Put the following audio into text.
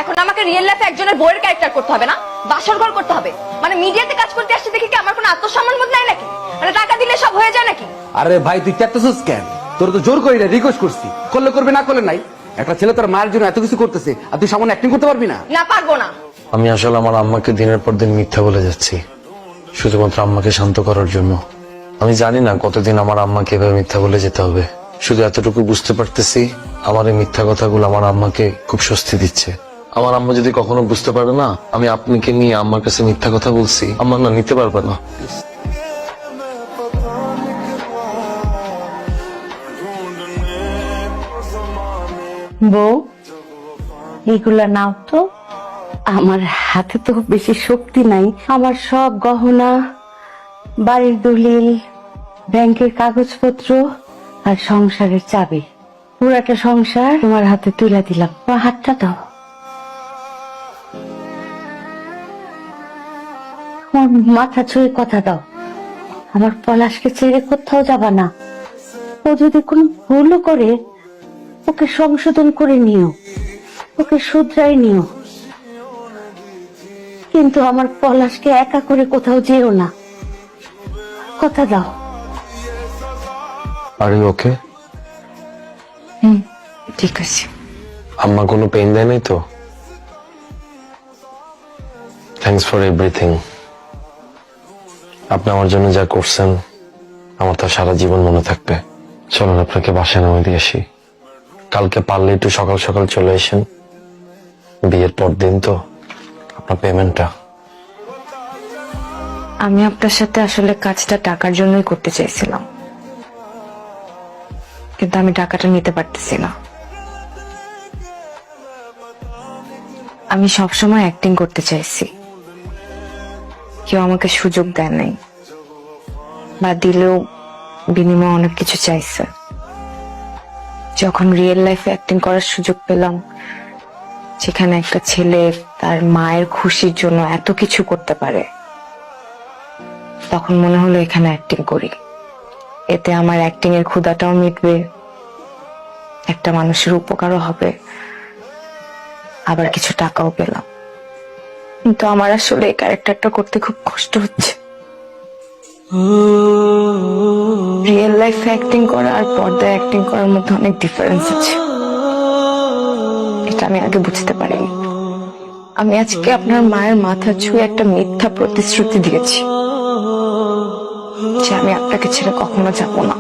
এখন আমাকে রিয়েল লাইফে একজনের বউয়ের ক্যারেক্টার করতে হবে না, বাসর ঘর করতে হবে? মানে মিডিয়াতে কাজ করতে আসছে দেখি কি আমার কোনো আত্মসম্মান বোধ নাই নাকি? মানে টাকা দিলে সব হয়ে যায় নাকি? আরে ভাই তুই চাচ্ছিস কেন? তোর তো জোর করি না, রিকোয়েস্ট করছি। করলে করবে, না করলে নাই। একটা ছেলে তোর মায়ের জন্য এত কিছু করতেছে আর তুই সামনে অ্যাক্টিং করতে পারবি না? না, পারবো না। আমি আসলে আমার আম্মাকে দিনের পর দিন মিথ্যা বলে যাচ্ছি, শুধুমাত্র আম্মাকে শান্ত করার জন্য। আমি জানি না কতদিন আমার আম্মাকে এভাবে মিথ্যা বলে যেতে হবে। শুধু এতটুকু বুঝতে পারতেছি, আমার এই মিথ্যা কথাগুলো আমার আম্মাকে খুব স্বস্তি দিচ্ছে। আমার আম্মা যদি কখনো বুঝতে পারে না আমি আপনাকে নিয়ে আম্মার কাছে মিথ্যা কথা বলছি, আম্মা না নিতে পারবে না। বউ, এগুলা নাও তো। আমার হাতে তো বেশি শক্তি নাই। আমার সব গহনা, বাড়ির দলিল, ব্যাংকের কাগজপত্র আর সংসারের চাবি, পুরাটা সংসার তোমার হাতে তুলে দিলাম। তোমার হাতটা দাও। তোমার মাথা ছুঁয়ে কথা দাও, আমার পলাশকে ছেড়ে কোথাও যাবা না। ও যদি কোনো ভুলও করে ওকে সংশোধন করে নিও, ওকে শুধরাই নিও, কিন্তু আমার পলাশকে একা করে কোথাও যেও না। কথা দাও। আর ওকে? ঠিক আছে। আম্মা কোনো পেইন দেয় নাই তো? Thanks for everything. আপনি আমার জন্য যা করছেন আমার তো সারা জীবন মনে থাকবে। চলুন আপনাকে বাসায় নামিয়ে দিয়ে আসি। কালকে পারলে একটু সকাল সকাল চলে আসেন, বিয়ের পর দিন তো। আপনার পেমেন্টটা। আমি আপনার সাথে আসলে কাজটা টাকার জন্যই করতে চাইছিলাম, কিন্তু আমি টাকাটা নিতে পারতেছি না। আমি সবসময় অ্যাক্টিং করতে চাইছি, কেউ আমাকে সুযোগ দেয় নাই, বা দিলেও বিনিময়ে অনেক কিছু চাইছে। যখন রিয়েল লাইফে অ্যাক্টিং করার সুযোগ পেলাম, যেখানে একটা ছেলে তার মায়ের খুশির জন্য এত কিছু করতে পারে, তখন মনে হলো এখানে অ্যাক্টিং করি। এতে আমার অ্যাক্টিং এর ক্ষুধাটাও মিটবে, একটা মানুষের উপকারও হবে, আবার কিছু টাকাও পেলাম। কিন্তু আমার আসলে এই ক্যারেক্টারটা করতে খুব কষ্ট হচ্ছে। রিয়েল লাইফে অ্যাক্টিং করা আর পর্দায় অ্যাক্টিং করার মধ্যে অনেক ডিফারেন্স আছে, এটা আমি আগে বুঝতে পারিনি। আমি আজকে আপনার মায়ের মাথা ছুঁয়ে একটা মিথ্যা প্রতিশ্রুতি দিয়েছি যে আমি আপনাকে ছেড়ে কখনো যাব না।